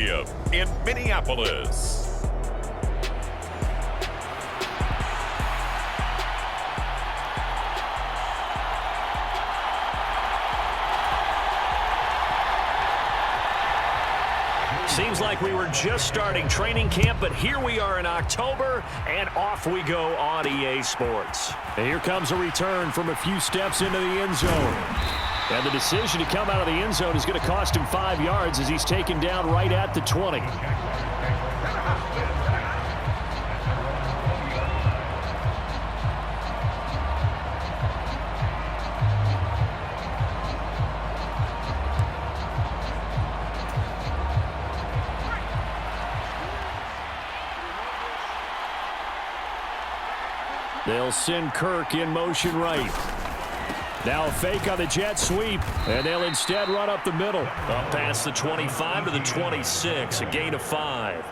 in Minneapolis. Seems like we were just starting training camp, but here we are in October, and off we go on EA Sports. And here comes a return from a few steps into the end zone. And the decision to come out of the end zone is going to cost him 5 yards as he's taken down right at the 20. They'll send Kirk in motion right. Now a fake on the jet sweep, and they'll instead run up the middle. Up past the 25 to the 26, a gain of 5.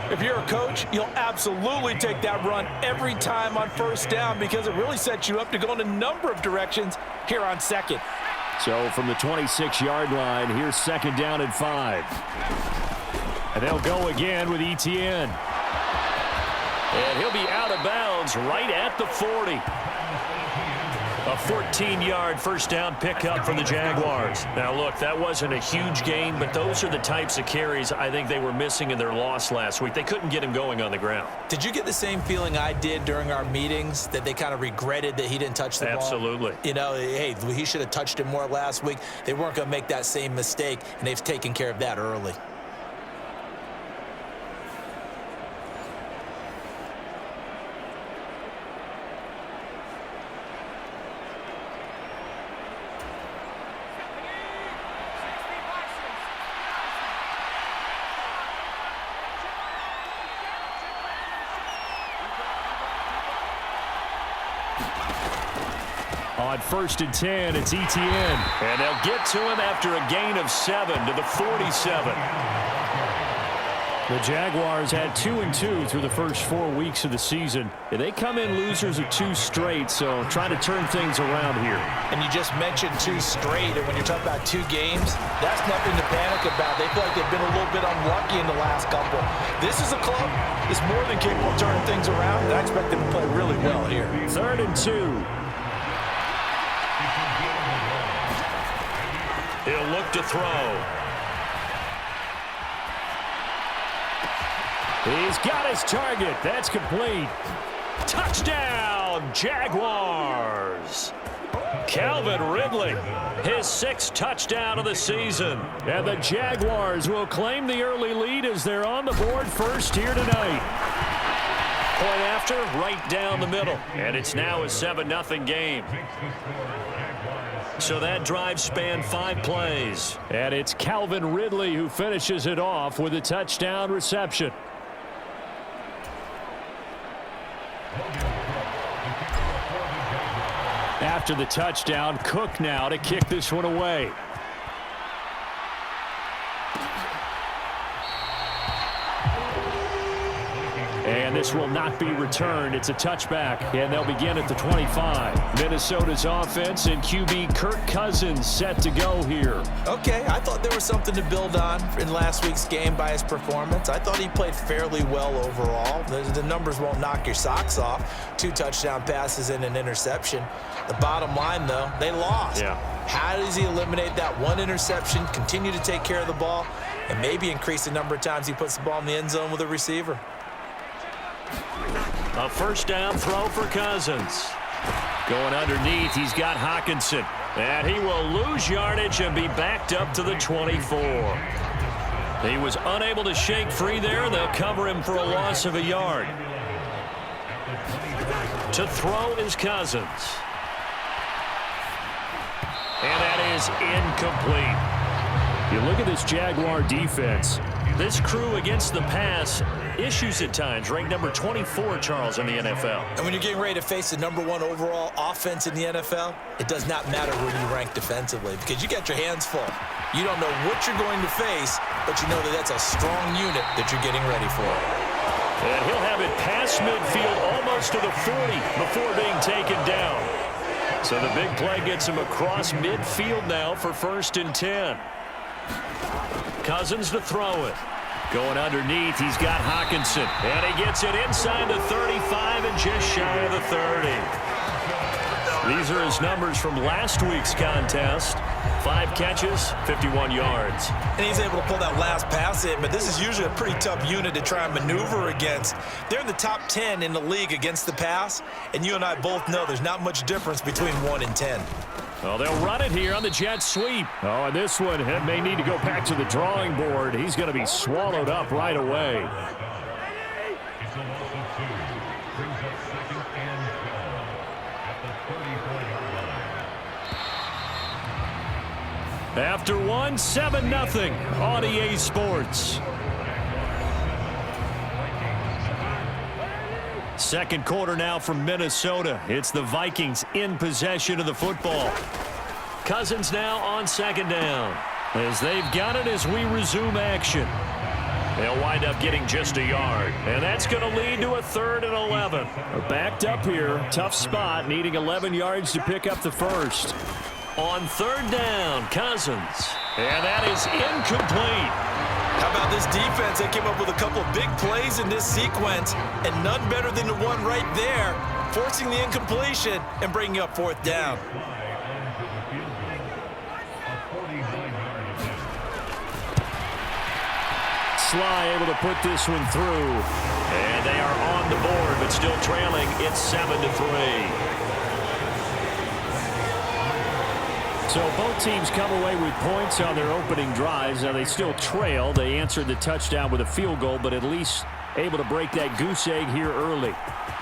If you're a coach, you'll absolutely take that run every time on first down because it really sets you up to go in a number of directions here on second. So from the 26-yard line, here's second down and 5. And they'll go again with ETN. And he'll be out of bounds right at the 40. A 14-yard first down pickup for the Jaguars. Now, look, that wasn't a huge gain, but those are the types of carries I think they were missing in their loss last week. They couldn't get him going on the ground. Did you get the same feeling I did during our meetings, that they kind of regretted that he didn't touch the ball? Absolutely. You know, hey, he should have touched it more last week. They weren't going to make that same mistake, and they've taken care of that early. On first and 10, it's ETN. And they'll get to him after a gain of 7 to the 47. The Jaguars had 2-2 through the first 4 weeks of the season. And they come in losers of 2 straight, so trying to turn things around here. And you just mentioned 2 straight, and when you're talking about 2 games, that's nothing to panic about. They feel like they've been a little bit unlucky in the last couple. This is a club that's more than capable of turning things around, and I expect them to play really well here. 3rd and 2. He'll look to throw. He's got his target. That's complete. Touchdown, Jaguars. Calvin Ridley, his 6th touchdown of the season. And the Jaguars will claim the early lead as they're on the board first here tonight. Point after, right down the middle. And it's now a 7-0 game. So that drive spanned 5 plays. And it's Calvin Ridley who finishes it off with a touchdown reception. After the touchdown, Cook now to kick this one away. And this will not be returned. It's a touchback, and they'll begin at the 25. Minnesota's offense and QB Kirk Cousins set to go here. Okay, I thought there was something to build on in last week's game by his performance. I thought he played fairly well overall. The numbers won't knock your socks off. 2 touchdown passes and an interception. The bottom line, though, they lost. Yeah. How does he eliminate that 1 interception, continue to take care of the ball, and maybe increase the number of times he puts the ball in the end zone with a receiver? A first down throw for Cousins. Going underneath, he's got Hockenson. And he will lose yardage and be backed up to the 24. He was unable to shake free there. They'll cover him for a loss of a yard. To throw is Cousins. And that is incomplete. You look at this Jaguar defense. This crew against the pass, issues at times, ranked number 24, Charles, in the NFL. And when you're getting ready to face the number 1 overall offense in the NFL, it does not matter where you rank defensively because you got your hands full. You don't know what you're going to face, but you know that that's a strong unit that you're getting ready for. And he'll have it past midfield almost to the 40 before being taken down. So the big play gets him across midfield now for 1st and 10. Cousins to throw it. Going underneath, he's got Hawkinson. And he gets it inside the 35 and just shy of the 30. These are his numbers from last week's contest. 5 catches, 51 yards. And he's able to pull that last pass in, but this is usually a pretty tough unit to try and maneuver against. They're in the top 10 in the league against the pass, and you and I both know there's not much difference between 1 and 10. Well, they'll run it here on the jet sweep. Oh, and this one may need to go back to the drawing board. He's going to be swallowed up right away. After one, 7-0 on EA Sports. Second quarter now from Minnesota. It's the Vikings in possession of the football. Cousins now on second down. As they've got it as we resume action. They'll wind up getting just a yard. And that's going to lead to a 3rd and 11. They're backed up here. Tough spot, needing 11 yards to pick up the first. On 3rd down, Cousins. And that is incomplete. How about this defense? They came up with a couple of big plays in this sequence, and none better than the one right there, forcing the incompletion and bringing up 4th down. Sly able to put this one through. And they are on the board, but still trailing. It's 7-3. So both teams come away with points on their opening drives. Now they still trail. They answered the touchdown with a field goal, but at least able to break that goose egg here early.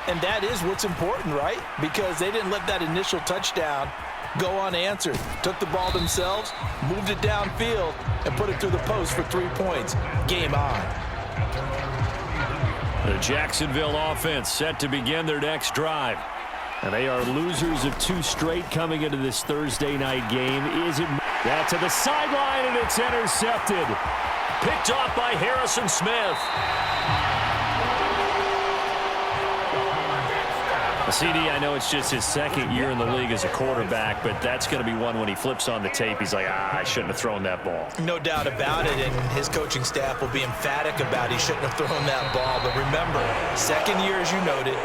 And that is what's important, right? Because they didn't let that initial touchdown go unanswered. Took the ball themselves, moved it downfield, and put it through the post for 3 points. Game on. The Jacksonville offense set to begin their next drive. And they are losers of 2 straight coming into this Thursday night game. Is it? That's to the sideline, and it's intercepted. Picked off by Harrison Smith. CD, I know it's just his 2nd year in the league as a quarterback, but that's going to be one when he flips on the tape. He's like, I shouldn't have thrown that ball. No doubt about it, and his coaching staff will be emphatic about he shouldn't have thrown that ball. But remember, 2nd year, as you noted,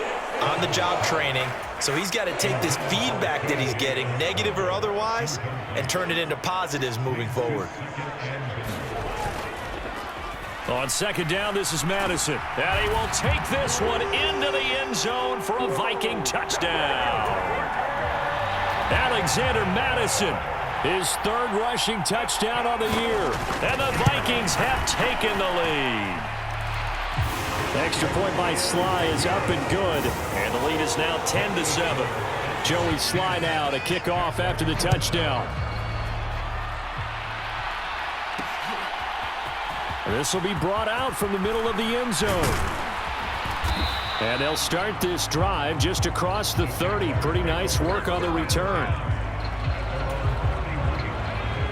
on-the-job training. So he's got to take this feedback that he's getting, negative or otherwise, and turn it into positives moving forward. On 2nd down, this is Madison. And he will take this one into the end zone for a Viking touchdown. Alexander Madison, his 3rd rushing touchdown on the year. And the Vikings have taken the lead. Extra point by Sly is up and good. And the lead is now 10-7. Joey Sly now to kick off after the touchdown. This will be brought out from the middle of the end zone. And they'll start this drive just across the 30. Pretty nice work on the return.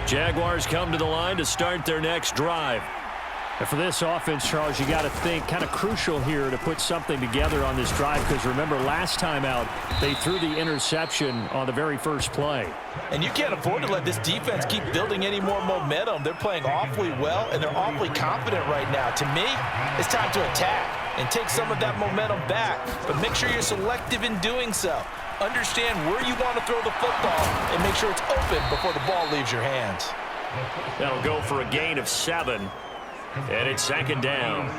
Jaguars come to the line to start their next drive. And for this offense, Charles, you got to think kind of crucial here to put something together on this drive, because remember last time out they threw the interception on the very first play. And you can't afford to let this defense keep building any more momentum. They're playing awfully well, and they're awfully confident right now. To me, it's time to attack and take some of that momentum back, but make sure you're selective in doing so. Understand where you want to throw the football and make sure it's open before the ball leaves your hands. That'll go for a gain of 7. And it's 2nd down.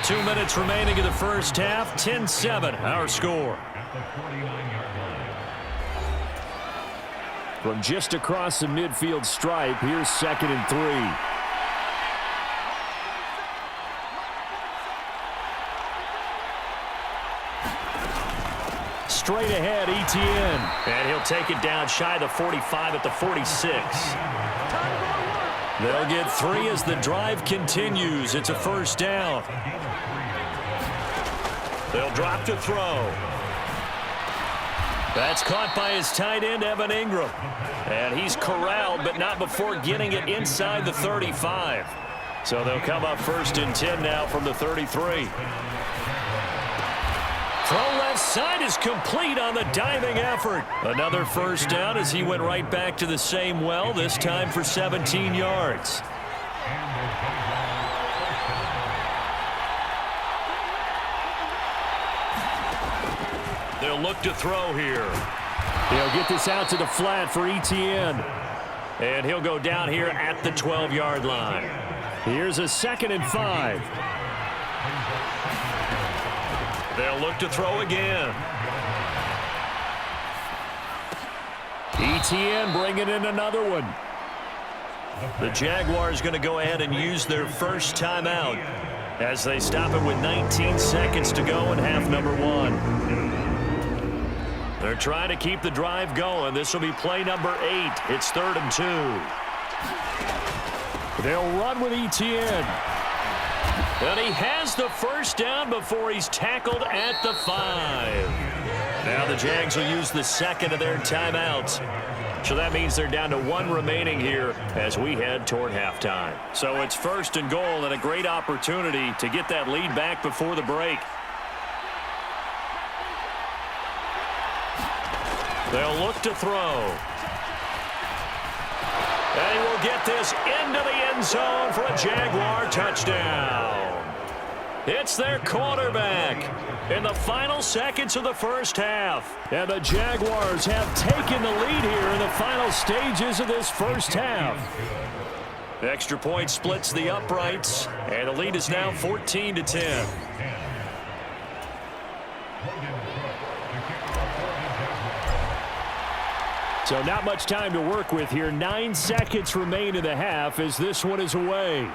2 minutes remaining in the first half. 10-7, our score. From just across the midfield stripe, here's 2nd and 3. Straight ahead, Etienne. And he'll take it down shy of the 45 at the 46. They'll get 3 as the drive continues. It's a 1st down. They'll drop to throw. That's caught by his tight end, Evan Ingram. And he's corralled, but not before getting it inside the 35. So they'll come up 1st and 10 now from the 33. Throw left side is complete on the diving effort. Another first down as he went right back to the same well, this time for 17 yards. They'll look to throw here. They'll get this out to the flat for Etienne. And he'll go down here at the 12-yard line. Here's a 2nd and 5. They'll look to throw again. Etienne bringing in another one. The Jaguars going to go ahead and use their first timeout as they stop it with 19 seconds to go in half number 1. They're trying to keep the drive going. This will be play number 8. It's 3rd and 2. They'll run with Etienne. And he has the first down before he's tackled at the 5. Now the Jags will use the 2nd of their timeouts. So that means they're down to 1 remaining here as we head toward halftime. So it's 1st and goal and a great opportunity to get that lead back before the break. They'll look to throw. And he will get this into the end zone for a Jaguar touchdown. It's their quarterback in the final seconds of the first half. And the Jaguars have taken the lead here in the final stages of this first half. The extra point splits the uprights, and the lead is now 14-10. So not much time to work with here. 9 seconds remain in the half as this one is away.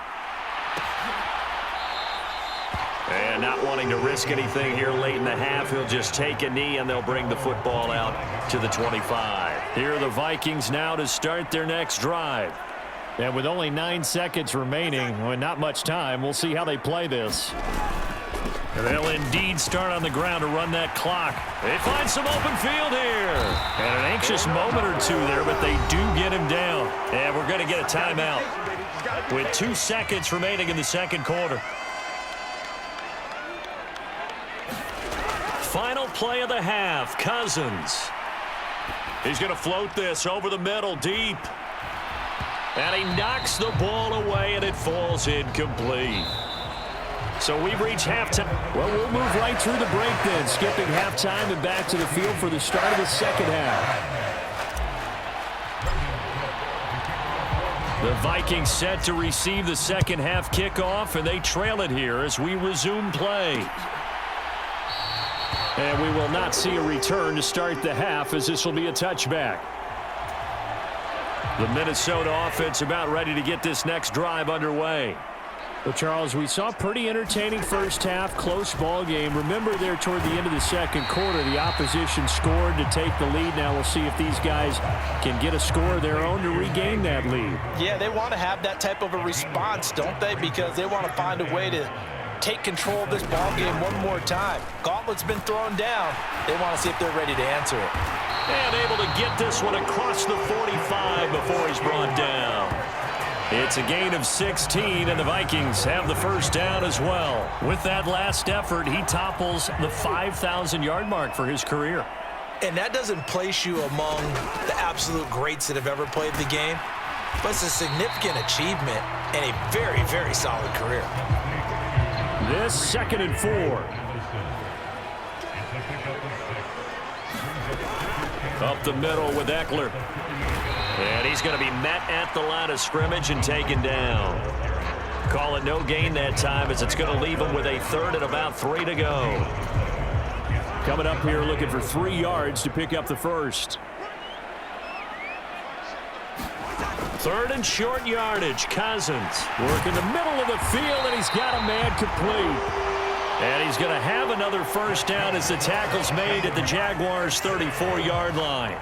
And not wanting to risk anything here late in the half, he'll just take a knee and they'll bring the football out to the 25. Here are the Vikings now to start their next drive. And with only 9 seconds remaining, and not much time, we'll see how they play this. And they'll indeed start on the ground to run that clock. They find some open field here. And an anxious moment or two there, but they do get him down. And we're going to get a timeout with 2 seconds remaining in the second quarter. Final play of the half, Cousins. He's going to float this over the middle, deep. And he knocks the ball away, and it falls incomplete. So we've reached halftime. Well, we'll move right through the break then, skipping halftime and back to the field for the start of the second half. The Vikings set to receive the second half kickoff, and they trail it here as we resume play. And we will not see a return to start the half as this will be a touchback. The Minnesota offense about ready to get this next drive underway. Well, Charles, we saw a pretty entertaining first half, close ball game. Remember there toward the end of the second quarter, the opposition scored to take the lead. Now we'll see if these guys can get a score of their own to regain that lead. Yeah, they want to have that type of a response, don't they? Because they want to find a way to take control of this ball game one more time. Gauntlet's been thrown down. They want to see if they're ready to answer it. And able to get this one across the 45 before he's brought down. It's a gain of 16, and the Vikings have the first down as well. With that last effort, he topples the 5,000-yard mark for his career. And that doesn't place you among the absolute greats that have ever played the game, but it's a significant achievement and a very, very solid career. This 2nd and 4. Up the middle with Eckler. And he's going to be met at the line of scrimmage and taken down. Call it no gain that time as it's going to leave him with a 3rd and about 3 to go. Coming up here looking for 3 yards to pick up the first. 3rd and short yardage. Cousins working the middle of the field, and he's got a man complete. And he's going to have another first down as the tackle's made at the Jaguars' 34-yard line.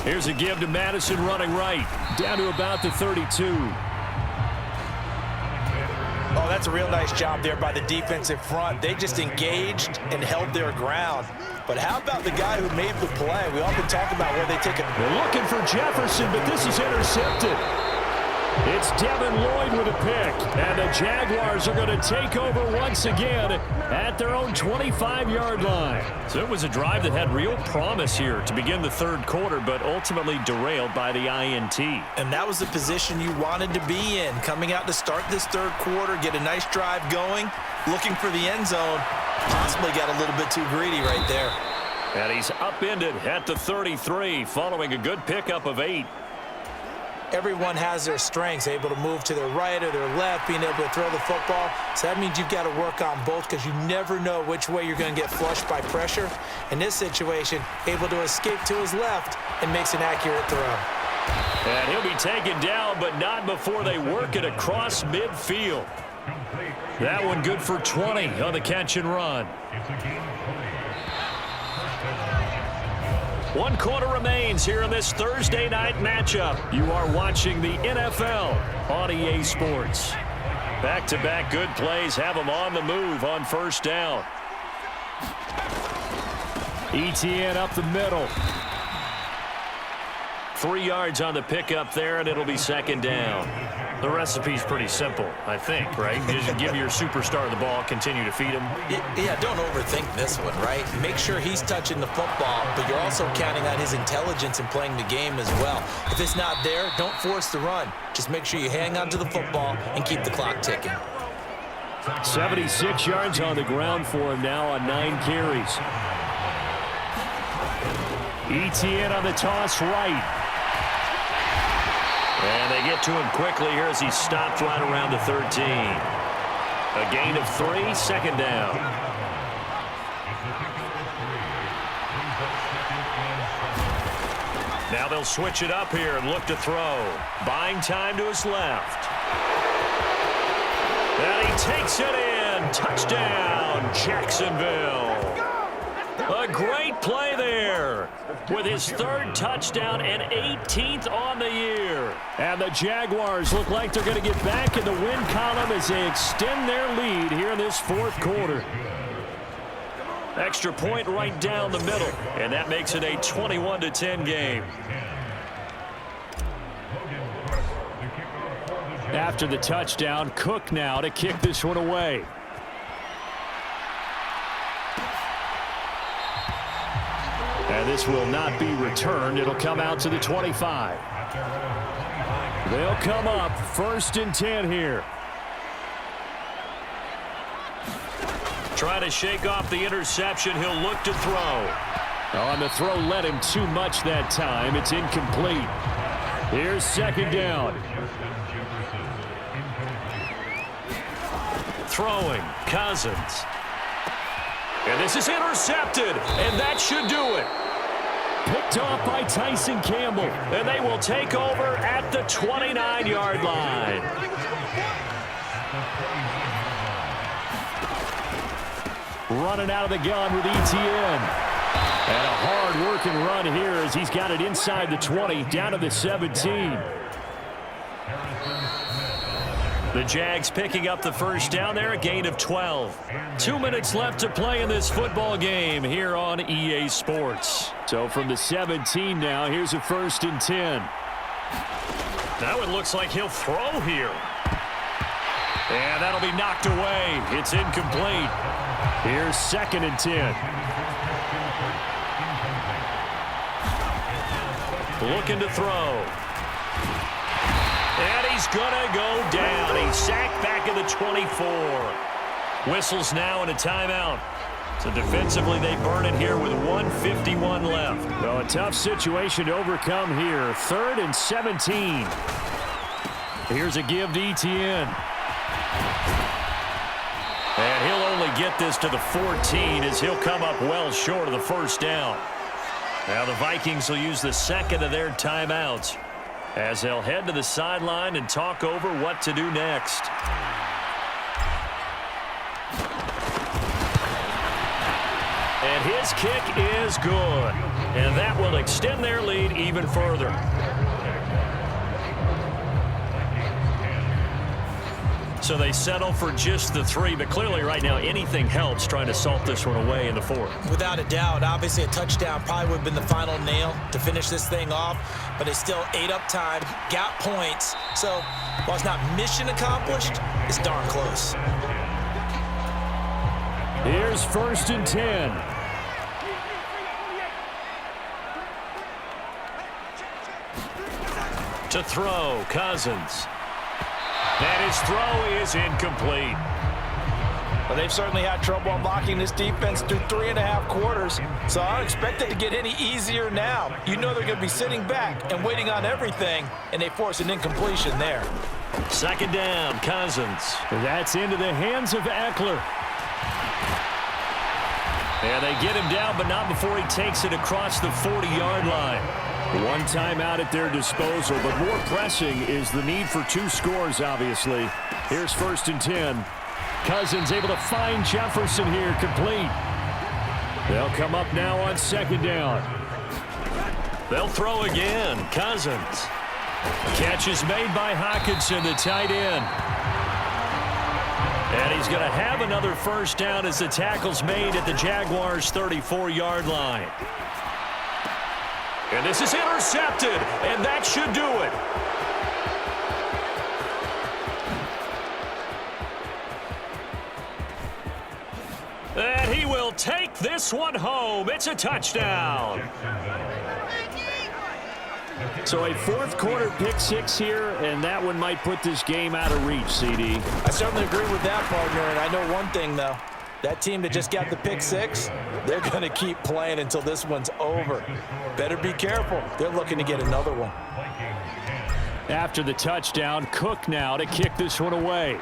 Here's a give to Madison running right, down to about the 32. Oh, that's a real nice job there by the defensive front. They just engaged and held their ground. But how about the guy who made the play? We often talk about where they take it. They're looking for Jefferson, but this is intercepted. It's Devin Lloyd with a pick. And the Jaguars are going to take over once again at their own 25-yard line. So it was a drive that had real promise here to begin the third quarter, but ultimately derailed by the INT. And that was the position you wanted to be in. Coming out to start this third quarter, get a nice drive going, looking for the end zone. Possibly got a little bit too greedy right there. And he's upended at the 33 following a good pickup of 8. Everyone has their strengths, able to move to their right or their left, being able to throw the football. So that means you've got to work on both because you never know which way you're going to get flushed by pressure. In this situation, able to escape to his left and makes an accurate throw. And he'll be taken down, but not before they work it across midfield. That one good for 20 on the catch and run. 1 quarter remains here in this Thursday night matchup. You are watching the NFL on EA Sports. Back-to-back good plays have them on the move on first down. ETN up the middle. 3 yards on the pickup there, and it'll be second down. The recipe's pretty simple, I think, right? Just give your superstar the ball, continue to feed him. Yeah, don't overthink this one, right? Make sure he's touching the football, but you're also counting on his intelligence in playing the game as well. If it's not there, don't force the run. Just make sure you hang on to the football and keep the clock ticking. 76 yards on the ground for him now on 9 carries. ETN on the toss right. And they get to him quickly here as he stopped right around the 13. A gain of 3, second down. Now they'll switch it up here and look to throw. Buying time to his left. And he takes it in. Touchdown, Jacksonville. A great play there with his 3rd touchdown and 18th on the year. And the Jaguars look like they're going to get back in the win column as they extend their lead here in this 4th quarter. Extra point right down the middle, and that makes it a 21-10 game. After the touchdown, Cook now to kick this one away. And this will not be returned. It'll come out to the 25. They'll come up 1st and 10 here. Trying to shake off the interception. He'll look to throw. On the throw, led him too much that time. It's incomplete. Here's second down. Throwing, Cousins. And this is intercepted, and that should do it. Picked off by Tyson Campbell, and they will take over at the 29-yard line. Running out of the gun with ETN. And a hard-working run here as he's got it inside the 20, down to the 17. The Jags picking up the first down there, a gain of 12. 2 minutes left to play in this football game here on EA Sports. So from the 17 now, here's a 1st and 10. That one looks like he'll throw here. And that'll be knocked away. It's incomplete. Here's 2nd and 10. Looking to throw. And he's going to go down. He's sacked back at the 24. Whistles now and a timeout. So defensively, they burn it here with 1:51 left. Well, a tough situation to overcome here. 3rd and 17. Here's a give to ETN. And he'll only get this to the 14 as he'll come up well short of the first down. Now the Vikings will use the 2nd of their timeouts as they'll head to the sideline and talk over what to do next. And his kick is good. And that will extend their lead even further. So they settle for just the 3, but clearly right now anything helps trying to salt this one away in the 4th. Without a doubt, obviously a touchdown probably would have been the final nail to finish this thing off, but they still ate up time, got points. So while it's not mission accomplished, it's darn close. Here's 1st and 10. To throw, Cousins. And his throw is incomplete. Well, they've certainly had trouble unlocking this defense through 3.5 quarters, so I don't expect it to get any easier now. You know they're going to be sitting back and waiting on everything, and they force an incompletion there. 2nd down, Cousins. That's into the hands of Eckler. And they get him down, but not before he takes it across the 40-yard line. One timeout at their disposal, but more pressing is the need for 2 scores, obviously. Here's 1st and 10. Cousins able to find Jefferson here, complete. They'll come up now on 2nd down. They'll throw again. Cousins. Catch is made by Hockenson, the tight end. And he's going to have another 1st down as the tackle's made at the Jaguars' 34-yard line. And this is intercepted, and that should do it. And he will take this one home. It's a touchdown. So a 4th quarter pick 6 here, and that one might put this game out of reach, CD. I certainly agree with that, partner, and I know one thing, though. That team that just got the pick 6, they're going to keep playing until this one's over. Better be careful. They're looking to get another one. After the touchdown, Cook now to kick this one away.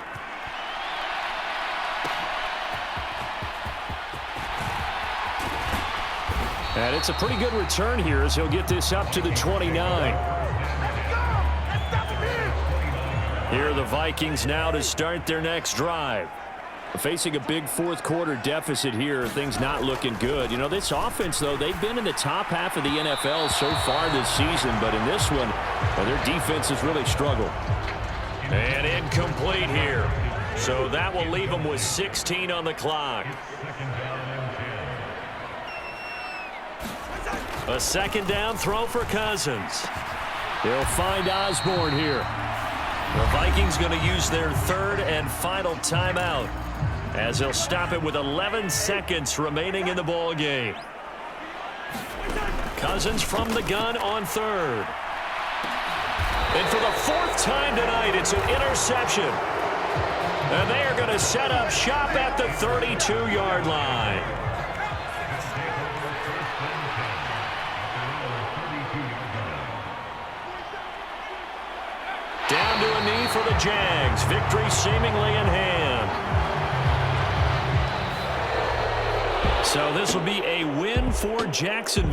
And it's a pretty good return here as he'll get this up to the 29. Here are the Vikings now to start their next drive. Facing a big 4th quarter deficit here, things not looking good. You know, this offense, though, they've been in the top half of the NFL so far this season, but in this one, well, their defense has really struggled. And incomplete here. So that will leave them with 16 on the clock. A 2nd down throw for Cousins. They'll find Osborne here. The Vikings going to use their 3rd and final timeout as they'll stop it with 11 seconds remaining in the ball game. Cousins from the gun on 3rd. And for the 4th time tonight, it's an interception. And they are going to set up shop at the 32-yard line. Down to a knee for the Jags. Victory seemingly in hand. So this will be a win for Jacksonville.